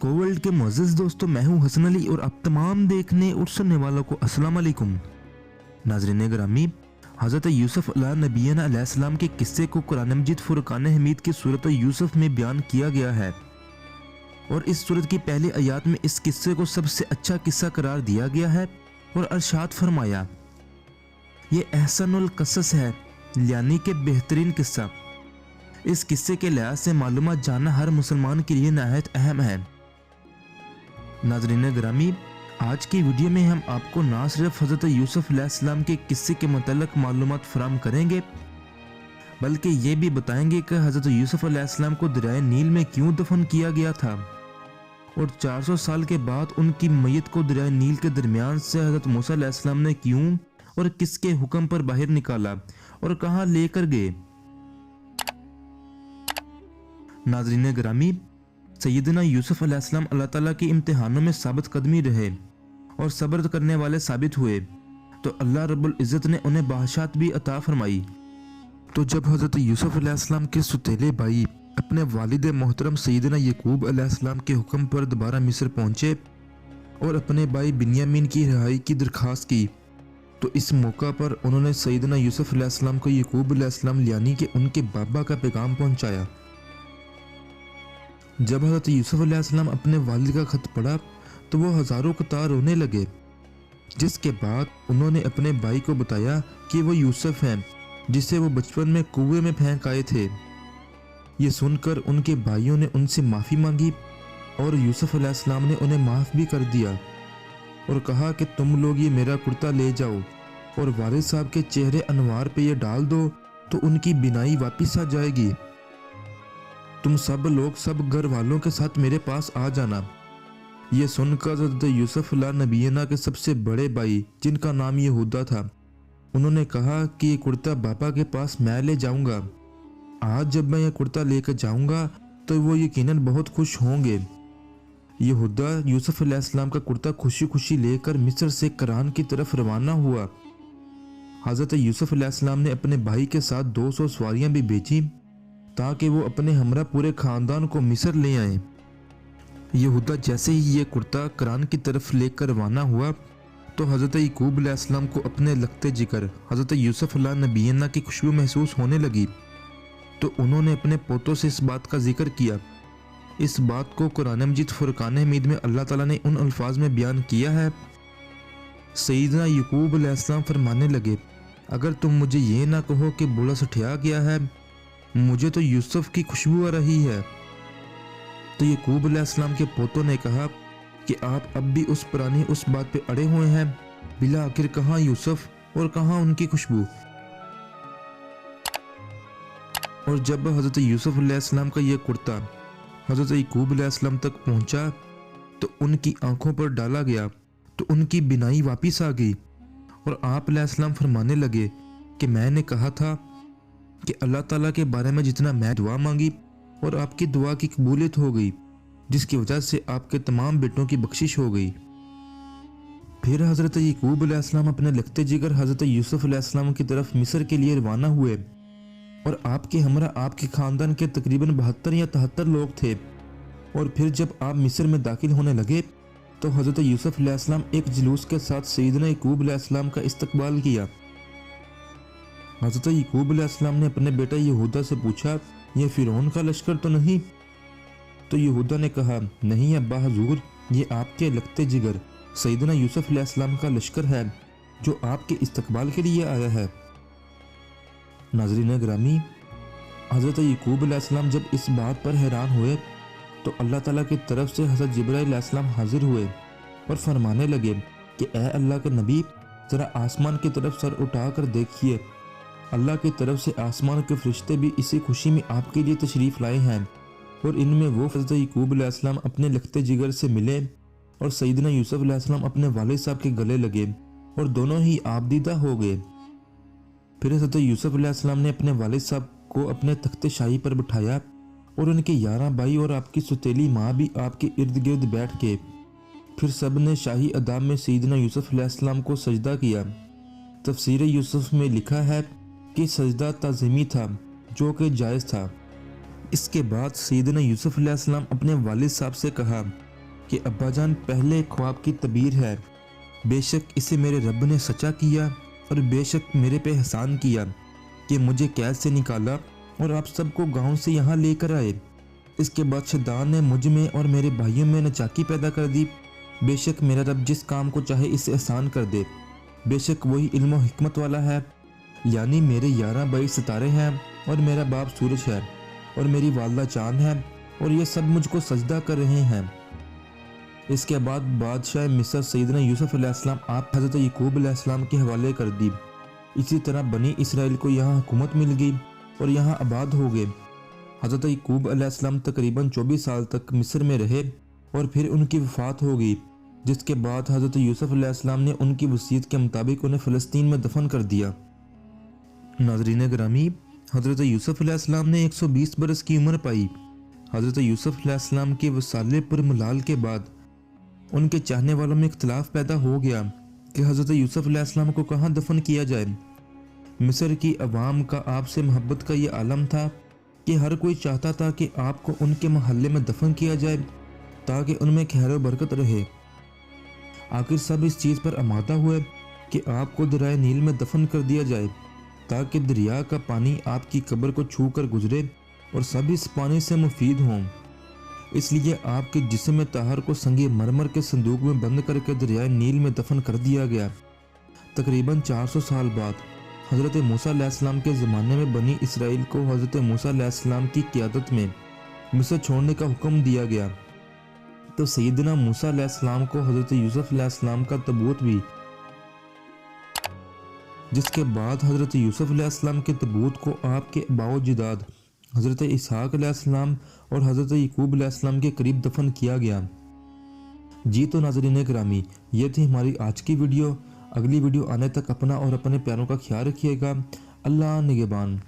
कोवर्ल्ड के मुअज़्ज़िज़ दोस्तों, मैं हूं हसन अली और आप तमाम देखने और सुनने वालों को अस्सलाम वालेकुम। नाज़रीन गिरामी, हज़रत यूसुफ़ अला नबीना अलैहिस्सलाम के किस्से को कुरान मजीद फुरक़ान हमीद की सूरत यूसुफ़ में बयान किया गया है और इस सूरत की पहली आयत में इस किस्से को सबसे अच्छा किस्सा करार दिया गया है और अरशाद फरमाया, ये अहसनुल क़सस है, यानी कि बेहतरीन किस्सा। इस किस्से के लिहाज से मालूमात जानना हर मुसलमान के लिए नहायत अहम है। नाज़रीन गिरामी, आज की वीडियो में हम आपको ना सिर्फ हज़रत यूसुफ़ अलैहिस्सलाम के किस्से के मुतल्लिक़ मालूमात फराहम करेंगे, बल्कि ये भी बताएंगे कि हज़रत यूसुफ़ अलैहिस्सलाम को दरियाए नील में क्यों दफन किया गया था और 400 साल के बाद उनकी मैयत को दरियाए नील के दरमियान से हज़रत मूसा अलैहिस्सलाम ने क्यों और किसके हुक्म पर बाहर निकाला और कहाँ लेकर गए। नाज़रीन गिरामी, सैयदना यूसुफ़ अलैहिस्सलाम अल्लाह ताला के इम्तिहानों में साबित कदमी रहे और सब्र करने वाले साबित हुए तो अल्लाह रब्बुल इज़्ज़त ने उन्हें बादशाहत भी अता फरमाई। तो जब हज़रत यूसुफ़ अलैहिस्सलाम के सुतेले भाई अपने वालिद मोहतरम सैयदना याकूब अलैहिस्सलाम के हुक्म पर दोबारा मिस्र पहुंचे और अपने भाई बिन्यामीन की रिहाई की दरख्वास्त की, तो इस मौका पर उन्होंने सैयदना यूसुफ़ अलैहिस्सलाम को याकूब अलैहिस्सलाम यानी कि उनके बाबा का पैगाम पहुंचाया। जब हज़रत यूसुफ़ अलैहिस्सलाम अपने वालिद का खत पढ़ा तो वो हज़ारों कतार रोने लगे, जिसके बाद उन्होंने अपने भाई को बताया कि वो यूसुफ़ हैं जिसे वो बचपन में कुएं में फेंक आए थे। ये सुनकर उनके भाइयों ने उनसे माफ़ी मांगी और यूसुफ़ अलैहिस्सलाम ने उन्हें माफ़ भी कर दिया और कहा कि तुम लोग ये मेरा कुर्ता ले जाओ और वालिद साहब के चेहरे अनवार पे ये डाल दो तो उनकी बिनाई वापस आ जाएगी। तुम सब लोग सब घर वालों के साथ मेरे पास आ जाना। ये सुनकर हज़रत यूसुफ़ अला नबीना के सबसे बड़े भाई, जिनका नाम यहूदा था, उन्होंने कहा कि ये कुर्ता बाबा के पास मैं ले जाऊंगा। आज जब मैं ये कुर्ता लेकर जाऊंगा तो वो यकीनन बहुत खुश होंगे। यहूदा यूसुफ़ अलैहिस्सलाम का कुर्ता खुशी खुशी लेकर मिस्र से करान की तरफ रवाना हुआ। हज़रत यूसुफ़ अलैहिस्सलाम ने अपने भाई के साथ 200 सवारियां भी भेजी ताकि वो अपने हमरा पूरे खानदान को मिस्र ले आए। यहूदा जैसे ही ये कुर्ता करान की तरफ लेकर रवाना हुआ तो हज़रत याकूब अलैहिस्सलाम को अपने लगते जिगर हज़रत यूसुफ़ अला नबीना की खुशबू महसूस होने लगी, तो उन्होंने अपने पोतों से इस बात का जिक्र किया। इस बात को कुरान मजीद फुरक़ान हमीद में अल्लाह ताला ने उन अल्फाज में बयान किया है। सैयदना याकूब अलैहिस्सलाम फरमाने लगे, अगर तुम मुझे ये ना कहो कि बूढ़ा सठिया गया है, मुझे तो यूसुफ़ की खुशबू आ रही है। तो याकूब अलैहिस्सलाम के पोतों ने कहा कि आप अब भी उस बात पे अड़े हुए हैं, बिला आखिर कहाँ यूसुफ़ और कहाँ उनकी खुशबू। और जब हज़रत यूसुफ़ अलैहिस्सलाम का यह कुर्ता हज़रत याकूब अलैहिस्सलाम तक पहुंचा तो उनकी आंखों पर डाला गया तो उनकी बिनाई वापस आ गई और आप अलैहिस्सलाम फरमाने लगे कि मैंने कहा था कि अल्लाह ताला के बारे में जितना मैं दुआ मांगी और आपकी दुआ की कबूलियत हो गई, जिसकी वजह से आपके तमाम बेटों की बख्शिश हो गई। फिर हज़रत याकूब अलैहिस्सलाम अपने लगते जिगर हज़रत यूसुफ़ अलैहिस्सलाम की तरफ मिस्र के लिए रवाना हुए और आपके हमरा आपके ख़ानदान के तकरीबन 72 या 73 लोग थे। और फिर जब आप मिस्र में दाखिल होने लगे तो हज़रत यूसुफ़ अलैहिस्सलाम एक जुलूस के साथ सैयदना याकूब अलैहिस्सलाम का इस्तकबाल किया। हज़रत याकूब अलैहिस्सलाम ने अपने बेटा यहूदा से पूछा, यह फ़िरौन का लश्कर तो नहीं? तो यहूदा ने कहा, नहीं अब्बा हुज़ूर, ये आपके लगते जिगर सैयदना यूसुफ़ अलैहिस्सलाम का लश्कर है जो आपके इस्तकबाल के लिए आया है। नाज़रीन गिरामी, हज़रत याकूब अलैहिस्सलाम जब इस बात पर हैरान हुए तो अल्लाह ताला की तरफ से हज़रत जिब्राईल अलैहिस्सलाम हाजिर हुए और फरमाने लगे कि ए अल्लाह के नबी, ज़रा आसमान की तरफ सर उठा कर देखिए, अल्लाह की तरफ से आसमान के फरिश्ते भी इसी खुशी में आपके लिए तशरीफ़ लाए हैं। और इनमें वो हज़रत याकूब अलैहिस्सलाम अपने लगते जिगर से मिले और सैयदना यूसुफ़ अलैहिस्सलाम अपने वालिद साहब के गले लगे और दोनों ही आबदीदा हो गए। फिर हज़रत यूसुफ़ अलैहिस्सलाम ने अपने वालिद साहब को अपने तख्ते शाही पर बिठाया और उनके 11 भाई और आपकी सुतेली माँ भी आपके इर्द गिर्द बैठ के फिर सब ने शाही अदाब में सैयदना यूसुफ़ अलैहिस्सलाम को सजदा किया। तफसीर यूसुफ़ में लिखा है कि सजदा ताज़ीमी था जो कि जायज़ था। इसके बाद सैयदना यूसुफ़ अलैहिस्सलाम अपने वालिद साहब से कहा کہ अब्बा जान पहले ख्वाब की तबीर है, बेशक इसे मेरे रब ने सच्चा किया और बेशक मेरे पे एहसान किया कि मुझे कैद से निकाला और आप सबको गांव से यहाँ लेकर आए। इसके बाद शैतान ने मुझ में और मेरे भाइयों में नचाकी पैदा कर दी। बेशक मेरा रब जिस काम को चाहे इससे आसान कर दे, बेशक वही इल्म और हिकमत वाला है। यानी मेरे 11 भाई सितारे हैं और मेरा बाप सूरज है और मेरी वालदा चांद है और ये सब मुझको सजदा कर रहे हैं। इसके बाद बादशाह मिस्र सैयदना यूसुफ अलैहिस्सलाम आप हज़रत याकूब अलैहिस्सलाम के हवाले कर दी। इसी तरह बनी इसराइल को यहाँ हुकूमत मिल गई और यहाँ आबाद हो गए। हज़रत याकूब अलैहिस्सलाम तकरीबन 24 साल तक मिस्र में रहे और फिर उनकी वफ़ात हो गई, जिसके बाद हज़रत यूसुफ अलैहिस्सलाम ने उनकी वसीयत के मुताबिक उन्हें फ़लस्तीन में दफन कर दिया। नाज़रीन ग्रामी, हज़रत यूसुफ अलैहिस्सलाम ने 120 बरस की उम्र पाई। हज़रत यूसुफ अलैहिस्सलाम के वसाले पर मलाल के बाद उनके चाहने वालों में इख्तलाफ पैदा हो गया कि हज़रत यूसुफ अलैहिस्सलाम को कहाँ दफन किया जाए। मिस्र की अवाम का आपसे मोहब्बत का ये आलम था कि हर कोई चाहता था कि आपको उनके महल्ले में दफन किया जाए ताकि उनमें खैर व बरकत रहे। आखिर सब इस चीज़ पर आमादा हुए कि आपको दरिया नील में दफन कर दिया जाए ताकि दरिया का पानी आपकी कब्र को छू कर गुजरे और सब इस पानी से मुफीद हों। इसलिए आपके जिस्म ताहर को संगे मरमर के संदूक में बंद करके दरिया नील में दफन कर दिया गया। तकरीबन 400 साल बाद हज़रत मूसा अलैहिस्सलाम के ज़माने में बनी इसराइल को हज़रत मूसा अलैहिस्सलाम की क़ियादत में मिस्र छोड़ने का हुक्म दिया गया, तो सैयदना मूसा अलैहिस्सलाम को हज़रत यूसुफ अलैहिस्सलाम का तबूत भी, जिसके बाद हज़रत यूसुफ अलैहिस्सलाम के तबूत को आपके बाओजिदाद हज़रत इसहाक अलैहिस्सलाम और हज़रत याकूब अलैहिस्सलाम के करीब दफन किया गया। जी तो नाज़रीन ग्रामी, ये थी हमारी आज की वीडियो। अगली वीडियो आने तक अपना और अपने प्यारों का ख्याल रखिएगा। अल्लाह निगहबान।